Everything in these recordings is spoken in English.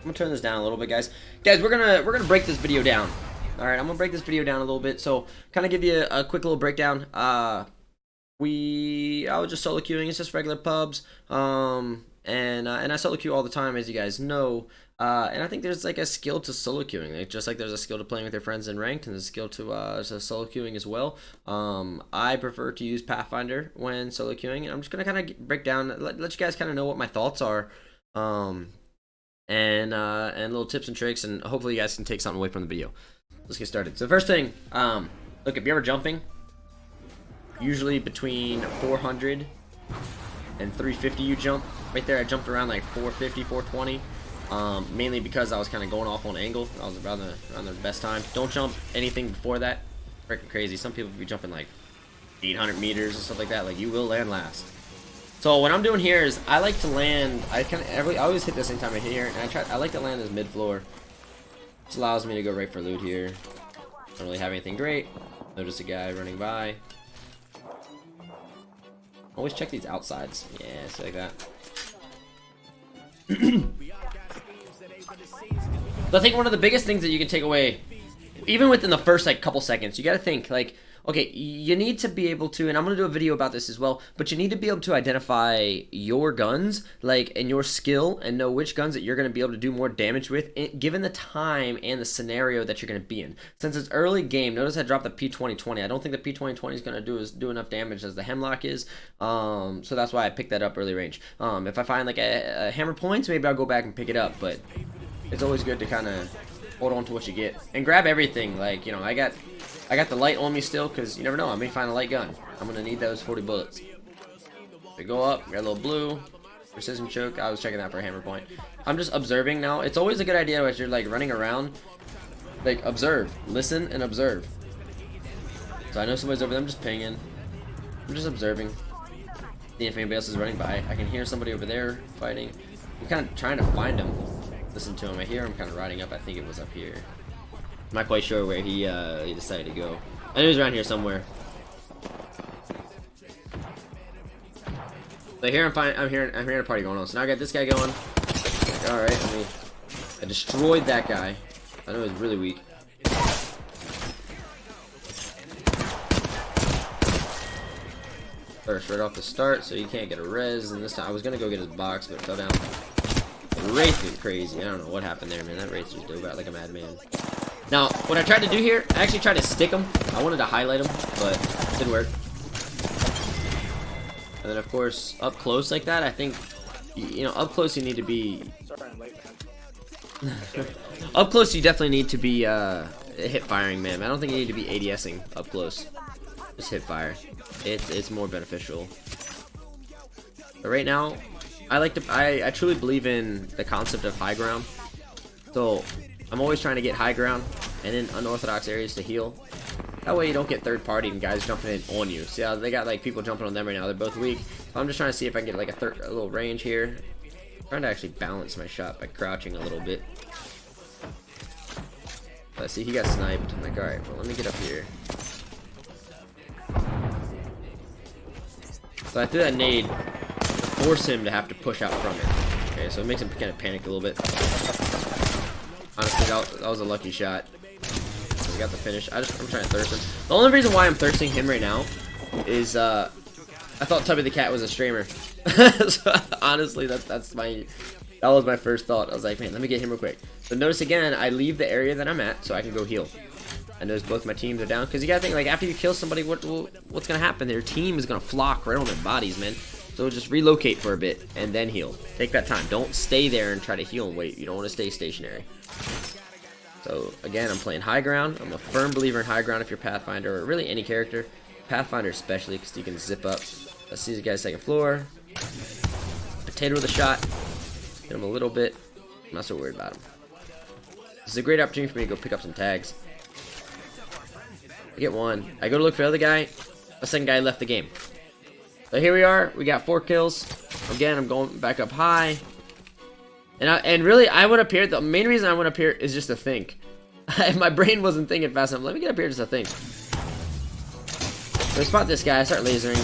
I'm gonna turn this down a little bit, guys. Guys, we're gonna break this video down. All right, I'm gonna break this video down a little bit. So, kind of give you a quick little breakdown. I was just solo queuing. It's just regular pubs. And I solo queue all the time, as you guys know. And I think there's like a skill to solo queuing, like, just like there's a skill to playing with your friends in ranked, and there's a skill to solo queuing as well. I prefer to use Pathfinder when solo queuing, and I'm just gonna kind of break down, let you guys kind of know what my thoughts are. And little tips and tricks, and hopefully you guys can take something away from the video. Let's get started. So first thing, look, if you're ever jumping, usually between 400 and 350 you jump. Right there I jumped around like 450, 420, mainly because I was kind of going off on angle. I was around the best time. Don't jump anything before that. Freaking crazy. Some people be jumping like 800 meters and stuff like that. Like, you will land last. So what I'm doing here is I like to land. I always hit the same time I hit here, and I like to land this mid floor. This allows me to go right for loot here. Don't really have anything great. Notice a guy running by. Always check these outsides. Yeah, it's like that. So I think one of the biggest things that you can take away, even within the first like couple seconds, you got to think like, okay, you need to be able to, and I'm going to do a video about this as well, but you need to be able to identify your guns, like, and your skill, and know which guns that you're going to be able to do more damage with, given the time and the scenario that you're going to be in. Since it's early game, notice I dropped the P2020. I don't think the P2020 is going to do enough damage as the Hemlock is, so that's why I picked that up early range. If I find like a hammer points, maybe I'll go back and pick it up, but it's always good to kind of hold on to what you get and grab everything. Like, you know, I got the light on me still, because you never know, I may find a light gun. I'm gonna need those 40 bullets. They go up, got a little blue, precision choke. I was checking that for a hammer point. I'm just observing now. It's always a good idea as you're like running around, like, observe, listen and observe. So I know somebody's over there, I'm just pinging. I'm just observing, seeing if anybody else is running by. I can hear somebody over there fighting. I'm kind of trying to find him, listen to him. I hear him kind of riding up. I think it was up here. I'm not quite sure where he decided to go. I know he's around here somewhere. So here I'm hearing a party going on. So now I got this guy going. Like, all right, I destroyed that guy. I know he's really weak. First, right off the start, so you can't get a res. And this time I was gonna go get his box, but it fell down. The Wraith went crazy. I don't know what happened there, man. That Wraith just dove out like a madman. Now, what I tried to do here, I actually tried to stick him. I wanted to highlight him, but it didn't work. And then, of course, up close like that, I think, you know, up close you need to be... Up close you definitely need to be hip firing, man. I don't think you need to be ADSing up close. Just hip fire. It's more beneficial. But right now, I truly believe in the concept of high ground. So I'm always trying to get high ground and in unorthodox areas to heal. That way you don't get third party and guys jumping in on you. See how they got like people jumping on them right now. They're both weak. So I'm just trying to see if I can get like a little range here. I'm trying to actually balance my shot by crouching a little bit. Let's see, he got sniped. I'm like, alright, well, let me get up here. So I threw that nade to force him to have to push out from it. Okay, so it makes him kind of panic a little bit. Honestly, that was a lucky shot. So we got the finish. I'm trying to thirst him. The only reason why I'm thirsting him right now is I thought Tubby the Cat was a streamer. So, honestly, that was my first thought. I was like, man, let me get him real quick. So notice again, I leave the area that I'm at so I can go heal. I notice both my teams are down, because you gotta think, like, after you kill somebody, what's gonna happen? Their team is gonna flock right on their bodies, man. So just relocate for a bit and then heal. Take that time. Don't stay there and try to heal and wait. You don't want to stay stationary. So again, I'm playing high ground. I'm a firm believer in high ground if you're Pathfinder, or really any character. Pathfinder especially, because you can zip up. Let's see the guy's second floor. Potato with a shot. Hit him a little bit. I'm not so worried about him. This is a great opportunity for me to go pick up some tags. I get one. I go to look for the other guy. The second guy left the game. So here we are. We got 4 kills. Again, I'm going back up high. And really, I went up here. The main reason I went up here is just to think. My brain wasn't thinking fast enough. Let me get up here just to think. So I spot this guy. I start lasering.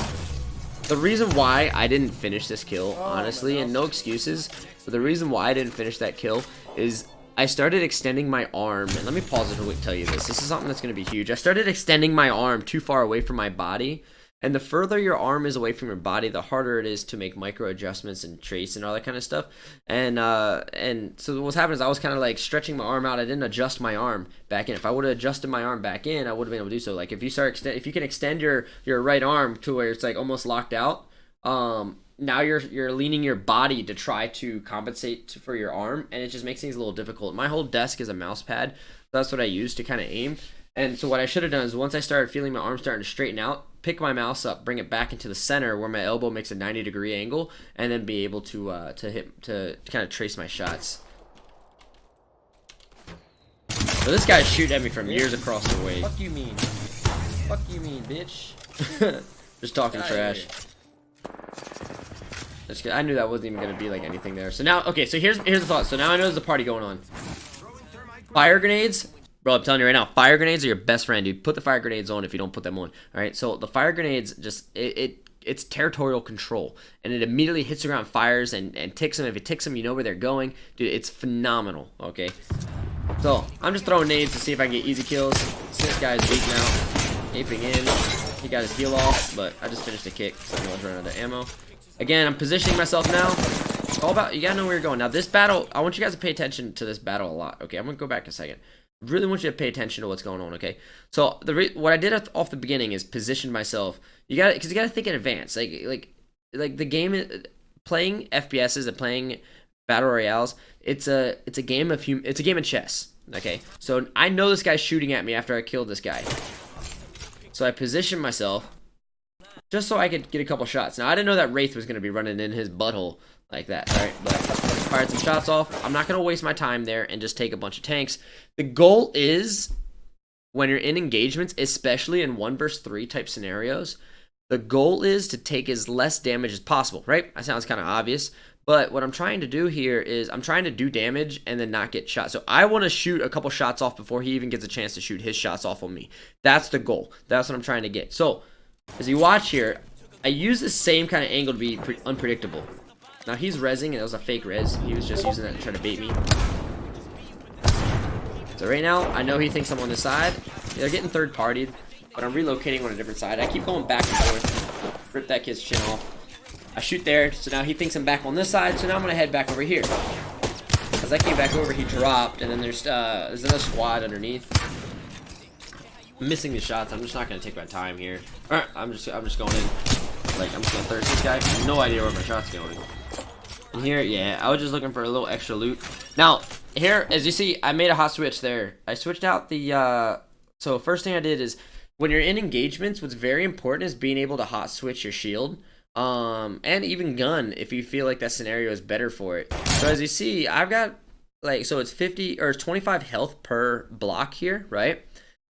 the reason why I didn't finish this kill, honestly, and no excuses, but the reason why I didn't finish that kill is I started extending my arm, and let me pause it to tell you this. This is something that's going to be huge. I started extending my arm too far away from my body, and the further your arm is away from your body, the harder it is to make micro adjustments and trace and all that kind of stuff. And so what's happened is I was kind of like stretching my arm out. I didn't adjust my arm back in. If I would have adjusted my arm back in, I would have been able to do so. Like if you can extend your right arm to where it's like almost locked out, now you're leaning your body to try to compensate for your arm, and it just makes things a little difficult. My whole desk is a mouse pad, so that's what I use to kind of aim. And so what I should have done is once I started feeling my arm starting to straighten out, pick my mouse up, bring it back into the center where my elbow makes a 90-degree angle, and then be able to kind of trace my shots. So this guy's shooting at me from years across the way. Fuck you mean? Fuck you mean, bitch? Just talking trash. I knew that wasn't even gonna be like anything there. So now, okay, so here's the thought. So now I know there's a party going on. Fire grenades, bro. I'm telling you right now, fire grenades are your best friend, dude. Put the fire grenades on if you don't put them on. All right. So the fire grenades just it's territorial control, and it immediately hits the ground, fires and ticks them. If it ticks them, you know where they're going, dude. It's phenomenal. Okay. So I'm just throwing nades to see if I can get easy kills. This guy's weak now, aping in. He got his heal off, but I just finished the kick, so I know I was running out of ammo. Again, I'm positioning myself now. It's all about, you gotta know where you're going. Now, this battle, I want you guys to pay attention to this battle a lot. Okay, I'm gonna go back a second. Really want you to pay attention to what's going on. Okay, so what I did off the beginning is position myself. Because you gotta think in advance. Like the game, playing FPSs and playing battle royales. It's a game of chess. Okay, so I know this guy's shooting at me after I killed this guy. So I positioned myself just so I could get a couple shots. Now, I didn't know that Wraith was going to be running in his butthole like that. All right, but fired some shots off. I'm not going to waste my time there and just take a bunch of tanks. The goal is, when you're in engagements, especially in 1 versus 3 type scenarios, the goal is to take as less damage as possible, right? That sounds kind of obvious. But what I'm trying to do here is I'm trying to do damage and then not get shot. So I want to shoot a couple shots off before he even gets a chance to shoot his shots off on me. That's the goal. That's what I'm trying to get. So as you watch here, I use the same kind of angle to be unpredictable. Now he's rezzing, and it was a fake res. He was just using that to try to bait me. So right now, I know he thinks I'm on this side. They're getting third-partied, but I'm relocating on a different side. I keep going back and forth. Rip that kid's chin off. I shoot there, so now he thinks I'm back on this side, so now I'm going to head back over here. As I came back over, he dropped, and then there's another squad underneath. I'm missing the shots. I'm just not going to take my time here. Alright, I'm just going in. Like, I'm just going to thirst this guy. I have no idea where my shot's going. And here, yeah, I was just looking for a little extra loot. Now, here, as you see, I made a hot switch there. I switched out the, so first thing I did is, when you're in engagements, what's very important is being able to hot switch your shield. And even gun if you feel like that scenario is better for it. So as you see, I've got like, so it's 50 or 25 health per block here, right?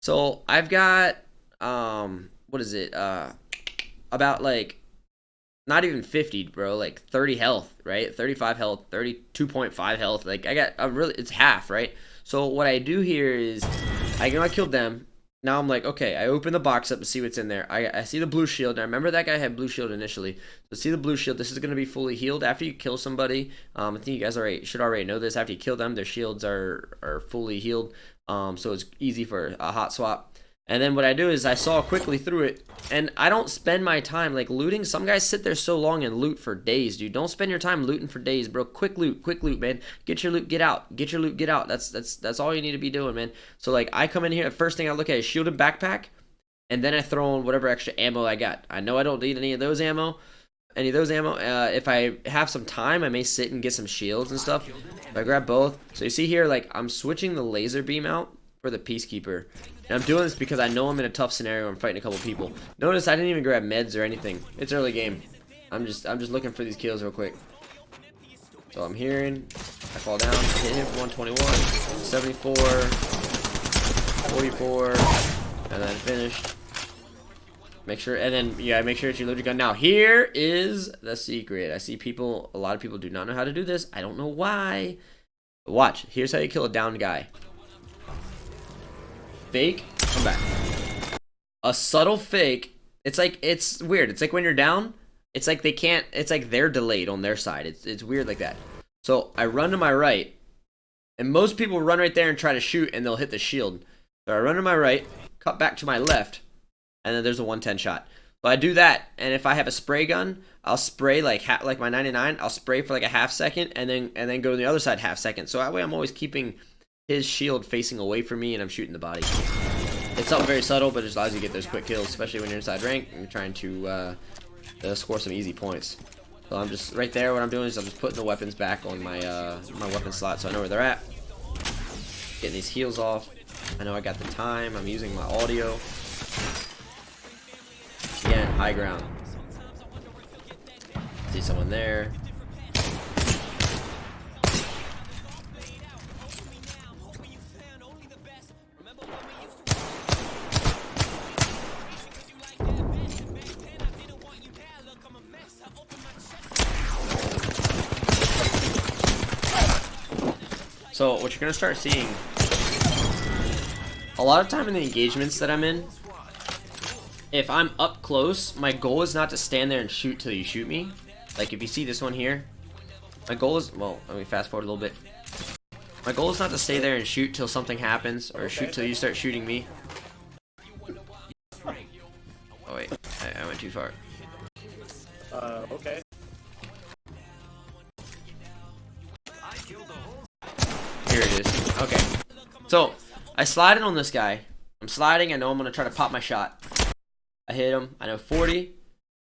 So I've got what is it, about like not even 50, bro, like 30 health, right? 35 health, 32.5 health. Like I got it's half, right? So what I do here is I killed them. Now I'm like, okay, I open the box up to see what's in there. I see the blue shield. Now remember that guy had blue shield initially. So see the blue shield. This is going to be fully healed after you kill somebody. I think you guys should already know this. After you kill them, their shields are fully healed. So it's easy for a hot swap. And then what I do is I saw quickly through it, and I don't spend my time like looting. Some guys sit there so long and loot for days, dude. Don't spend your time looting for days, bro. Quick loot, man. Get your loot, get out. Get your loot, get out. That's all you need to be doing, man. So like I come in here, the first thing I look at is shielded backpack, and then I throw in whatever extra ammo I got. I know I don't need any of those ammo. If I have some time, I may sit and get some shields and stuff. If I grab both. So you see here, like I'm switching the laser beam out for the Peacekeeper. And I'm doing this because I know I'm in a tough scenario. I'm fighting a couple people. Notice I didn't even grab meds or anything. It's early game. I'm just looking for these kills real quick. So I'm hearing. I fall down. Hit him for 121, 74, 44, and then finished. Make sure, and then yeah, make sure that you load your gun. Now here is the secret. I see a lot of people do not know how to do this. I don't know why. But watch. Here's how you kill a downed guy. Fake, come back. A subtle fake. It's weird. It's like when you're down, it's like they can't, it's like they're delayed on their side. It's weird like that. So I run to my right, and most people run right there and try to shoot, and they'll hit the shield. So I run to my right, cut back to my left, and then there's a 110 shot. So I do that, and if I have a spray gun, I'll spray like my 99. I'll spray for like a half second, and then go to the other side half second. So that way I'm always keeping his shield facing away from me, and I'm shooting the body. It's something very subtle, but it just allows you to get those quick kills, especially when you're inside rank and you're trying to score some easy points. So I'm just right there. What I'm doing is I'm just putting the weapons back on my my weapon slot, so I know where they're at. Getting these heals off. I know I got the time. I'm using my audio. Again, high ground. See someone there. So what you're gonna start seeing a lot of time in the engagements that I'm in, if I'm up close, my goal is not to stand there and shoot till you shoot me. Like if you see this one here, my goal is, well, let me fast forward a little bit. My goal is not to stay there and shoot till something happens, or shoot till you start shooting me. Oh wait, I went too far. Okay. Here it is. Okay. So, I slide in on this guy. I'm sliding. I know I'm going to try to pop my shot. I hit him. I know 40. And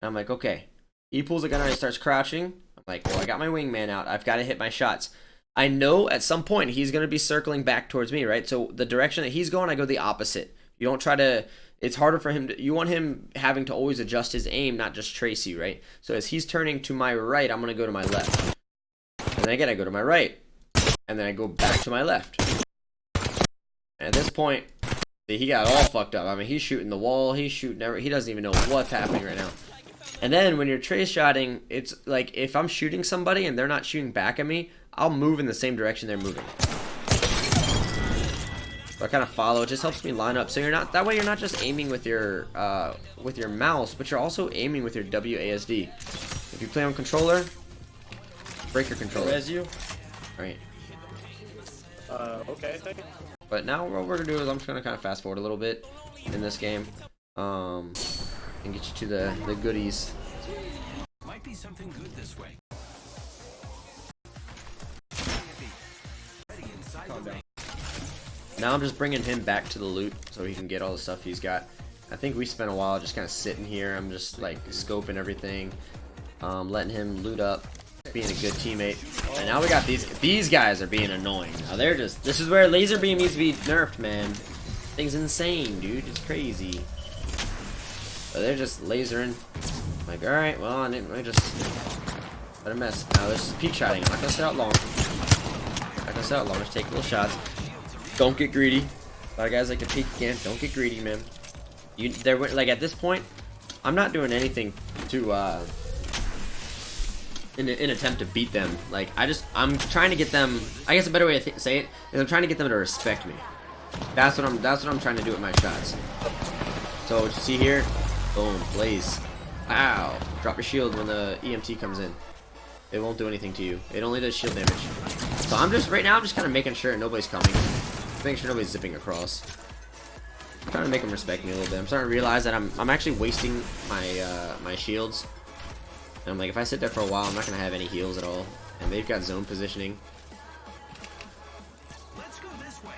I'm like, okay. He pulls a gun out and he starts crouching. I'm like, well, I got my wingman out. I've got to hit my shots. I know at some point he's going to be circling back towards me, right? So, the direction that he's going, I go the opposite. You don't try to... It's harder for him to... You want him having to always adjust his aim, not just trace you, right? So, as he's turning to my right, I'm going to go to my left. And then again, I go to my right. And then I go back to my left. And at this point, see, he got all fucked up. I mean, he's shooting the wall. He's shooting he doesn't even know what's happening right now. And then when you're trace shotting, it's like if I'm shooting somebody and they're not shooting back at me, I'll move in the same direction they're moving. So I kind of follow. It just helps me line up. So you're not, that way you're not just aiming with your mouse, but you're also aiming with your WASD. If you play on controller, break your controller. Res you. Right. Okay, thank you. But now what we're gonna do is I'm just gonna kind of fast forward a little bit in this game, and get you to the goodies. Might be something good this way. Now I'm just bringing him back to the loot so he can get all the stuff he's got. I think we spent a while just kind of sitting here. I'm just like scoping everything, letting him loot up, being a good teammate. And now we got these guys are being annoying. Now they're just, this is where laser beam needs to be nerfed, man. Thing's insane, dude. It's crazy. So they're just lasering. Like, all right, well, I just let him mess. Now this is peek shotting. I'm not gonna sit out long. Just take little shots. Don't get greedy. A lot of guys like to peek again. Don't get greedy, man. They're like at this point, I'm not doing anything to in an attempt to beat them. Like I'm trying to get them. I guess a better way to say it is I'm trying to get them to respect me. That's what I'm trying to do with my shots. So what you see here, boom, blaze. Ow! Drop your shield when the EMT comes in. It won't do anything to you. It only does shield damage. So right now I'm just kind of making sure nobody's coming. Making sure nobody's zipping across. I'm trying to make them respect me a little bit. I'm starting to realize that I'm actually wasting my my shields. And I'm like, if I sit there for a while, I'm not gonna have any heals at all. And they've got zone positioning. Let's go this way.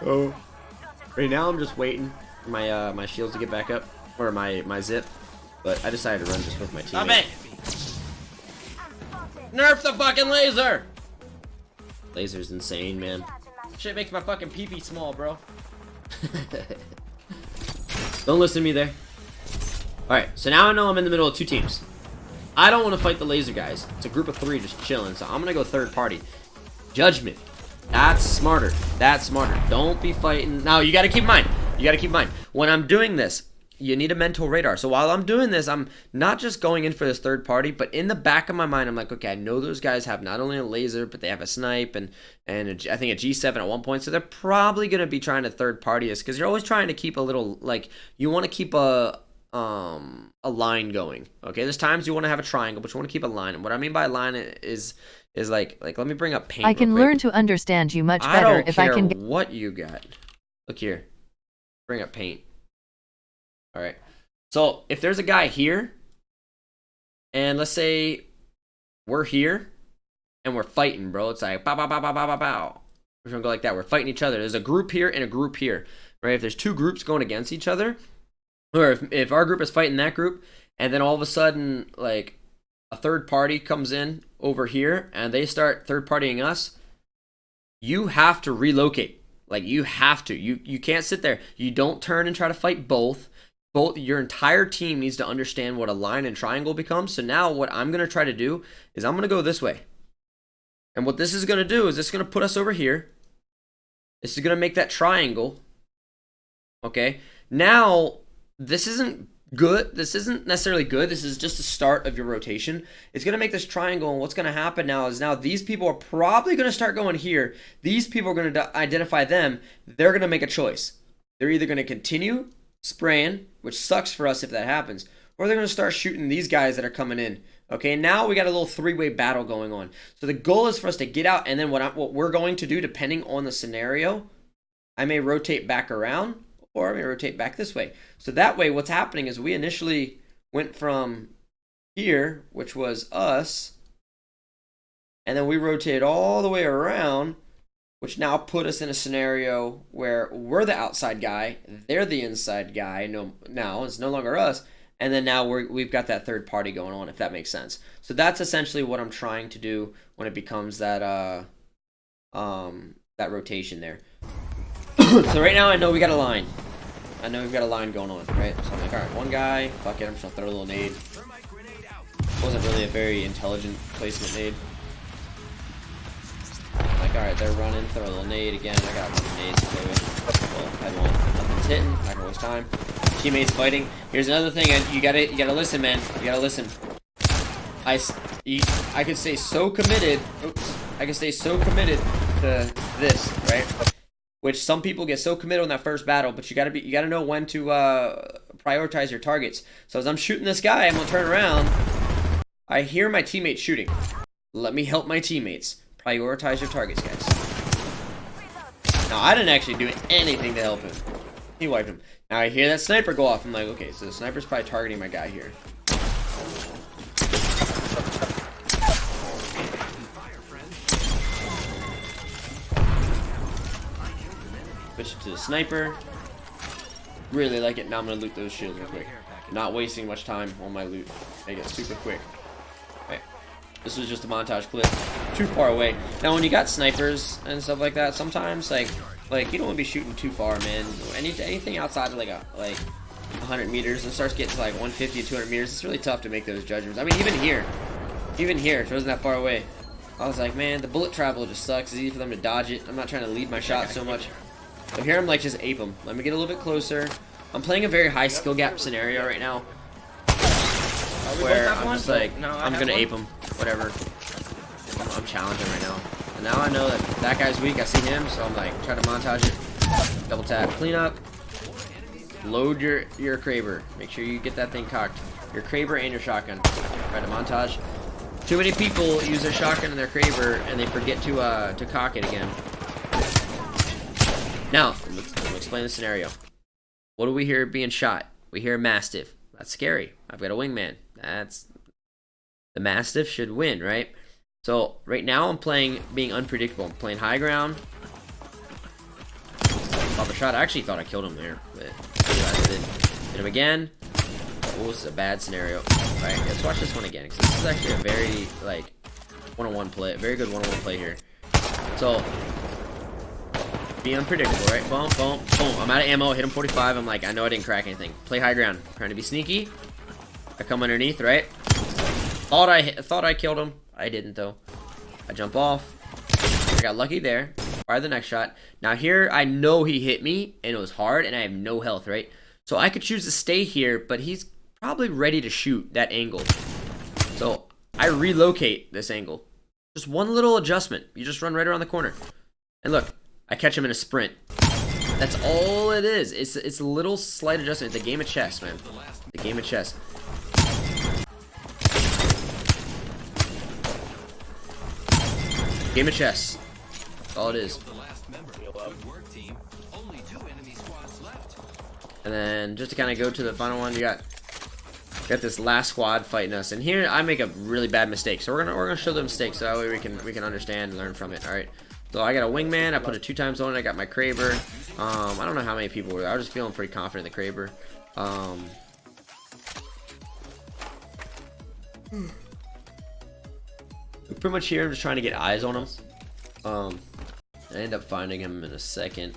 Oh. Right now I'm just waiting for my my shields to get back up, or my zip. But I decided to run just with my teammate. Stop it! Nerf the fucking laser! Laser's insane, man. Shit makes my fucking pee-pee small, bro. Don't listen to me there. Alright, so now I know I'm in the middle of two teams. I don't want to fight the laser guys. It's a group of three just chilling, so I'm going to go third party. Judgment. That's smarter. That's smarter. Don't be fighting. Now, you got to keep in mind. When I'm doing this, you need a mental radar. So while I'm doing this, I'm not just going in for this third party, but in the back of my mind, I'm like, okay, I know those guys have not only a laser, but they have a snipe and I think a G7 at one point. So they're probably going to be trying to third party us because you're always trying to keep a little, like, you want to keep a a line going. Okay, there's times you want to have a triangle, but you want to keep a line. And what I mean by a line is like let me bring up paint. I can real quick. learn to understand you much I better don't if care I can get. what you got. Look here. Bring up paint. All right. So if there's a guy here, and let's say we're here, and we're fighting, bro. It's like bow, bow, bow, bow, bow, bow, bow. We're gonna go like that. We're fighting each other. There's a group here and a group here, right? If there's two groups going against each other, or if our group is fighting that group, and then all of a sudden, like, a third party comes in over here, and they start third partying us, you have to relocate. Like, you have to. You can't sit there. You don't turn and try to fight both. Your entire team needs to understand what a line and triangle becomes. So now what I'm going to try to do is I'm going to go this way. And what this is going to do is it's going to put us over here. This is going to make that triangle. Okay. Now, this isn't good. This isn't necessarily good. This is just the start of your rotation. It's going to make this triangle, and what's going to happen now is now these people are probably going to start going here. These people are going to identify them. They're going to make a choice. They're either going to continue spraying, which sucks for us if that happens, or they're going to start shooting these guys that are coming in. Okay, now we got a little three-way battle going on. So the goal is for us to get out, and then what we're going to do, depending on the scenario, I may rotate back around, or I may rotate back this way. So that way, what's happening is we initially went from here, which was us, and then we rotated all the way around, which now put us in a scenario where we're the outside guy, they're the inside guy. No, now it's no longer us, and then now we've got that third party going on, if that makes sense. So that's essentially what I'm trying to do when it becomes that that rotation there. So right now I know we got a line. I know we've got a line going on, right? So I'm like, all right, one guy, fuck it, I'm just gonna throw a little nade. Wasn't really a very intelligent placement nade. Like, all right, they're running, throw a little nade again. I got one nade to play with. Well, I had one. Nothing's hitting. Not gonna waste time. Teammates fighting. Here's another thing. You gotta listen, man. You gotta listen. I could stay so committed. Oops. I could stay so committed to this, right? Which some people get so committed on that first battle, but you gotta know when to prioritize your targets. So as I'm shooting this guy, I'm gonna turn around. I hear my teammates shooting. Let me help my teammates. Prioritize your targets, guys. Now, I didn't actually do anything to help him. He wiped him. Now, I hear that sniper go off. I'm like, okay, so the sniper's probably targeting my guy here. Switch it to the sniper. Really like it. Now I'm going to loot those shields real quick. Not wasting much time on my loot. Make it super quick. This was just a montage clip. Too far away. Now, when you got snipers and stuff like that, sometimes like you don't want to be shooting too far, man. Anything outside of like 100 meters and starts getting to like 150, 200 meters, it's really tough to make those judgments. I mean, even here, it wasn't that far away. I was like, man, the bullet travel just sucks. It's easy for them to dodge it. I'm not trying to lead my shot so much. But here I'm like, just ape them. Let me get a little bit closer. I'm playing a very high skill gap scenario right now, where I'm just like, I'm gonna ape him, whatever. I'm challenging right now. And now I know that that guy's weak. I see him, so I'm like, try to montage it. Double tap, clean up. Load your Kraber. Make sure you get that thing cocked. Your Kraber and your shotgun. Try to montage. Too many people use their shotgun and their Kraber, and they forget to cock it again. Now, let's explain the scenario. What do we hear being shot? We hear a Mastiff. That's scary. I've got a wingman. The Mastiff should win, right? So right now I'm playing being unpredictable. I'm playing high ground. Pop a shot. I actually thought I killed him there, but I didn't. Hit him again. Oh, this is a bad scenario. All right, let's watch this one again, because this is actually a very one-on-one play, very good one-on-one play here. So be unpredictable, right? Boom, boom, boom. I'm out of ammo. Hit him 45. I'm like, I know I didn't crack anything. Play high ground. Trying to be sneaky. I come underneath, right? Thought I killed him. I didn't, though. I jump off. I got lucky there. Fire the next shot. Now here, I know he hit me, and it was hard, and I have no health, right? So I could choose to stay here, but he's probably ready to shoot that angle. So I relocate this angle. Just one little adjustment. You just run right around the corner. And look, I catch him in a sprint. That's all it is. It's a little slight adjustment. It's a game of chess, man. The Game of chess. Game of chess. That's all it is. The last member. Good work, team. Only 2 enemy squads left. And then just to kind of go to the final one, you got this last squad fighting us. And here I make a really bad mistake, so we're gonna show the mistakes so that way we can understand and learn from it. All right. So I got a wingman. I put it 2 times on it. I got my Kraber. I don't know how many people were there. I was just feeling pretty confident in the Kraber. Pretty much here, I'm just trying to get eyes on him. I end up finding him in a second.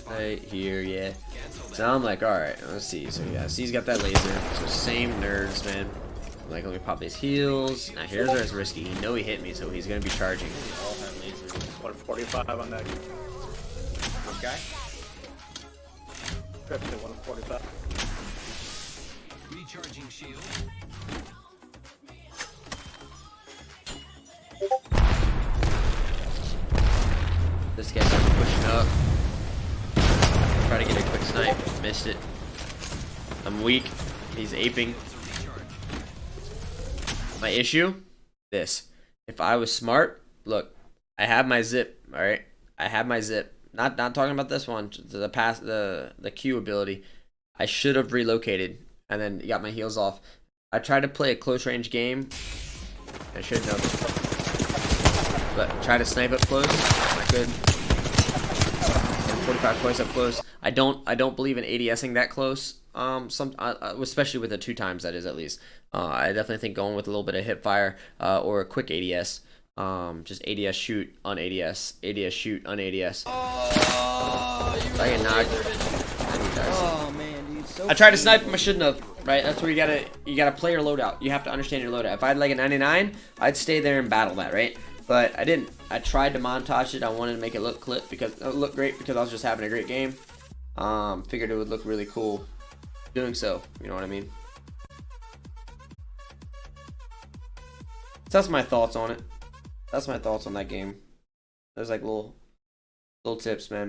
Right here, yeah. So I'm like, alright, let's see. So yeah, see, he's got that laser. So same nerds, man. I'm like, let me pop his heals. Now here's where it's risky. He know he hit me, so he's gonna be charging. 145 on that. This guy? Trip to 145. Recharging shield. This guy starts pushing up. Try to get a quick snipe. Missed it. I'm weak. He's aping. My issue? This. If I was smart, look, I have my zip, alright? I have my zip. Not talking about this one, the Q ability. I should have relocated and then got my heals off. I tried to play a close range game. I should know. But try to snipe up close. Not good. 45 points up close. I don't believe in ADSing that close. Especially with the 2 times, that is, at least. I definitely think going with a little bit of hip fire or a quick ADS. Just ADS shoot on ADS. ADS shoot on ADS. Oh, you I get knocked. Oh man, dude. So I tried to snipe him. I shouldn't have. Right? That's where you gotta play your loadout. You have to understand your loadout. If I had like a 99, I'd stay there and battle that, right? But I didn't. I tried to montage it. I wanted to make it look great because I was just having a great game. Figured it would look really cool doing so. You know what I mean? So that's my thoughts on it. That's my thoughts on that game. There's like little tips, man.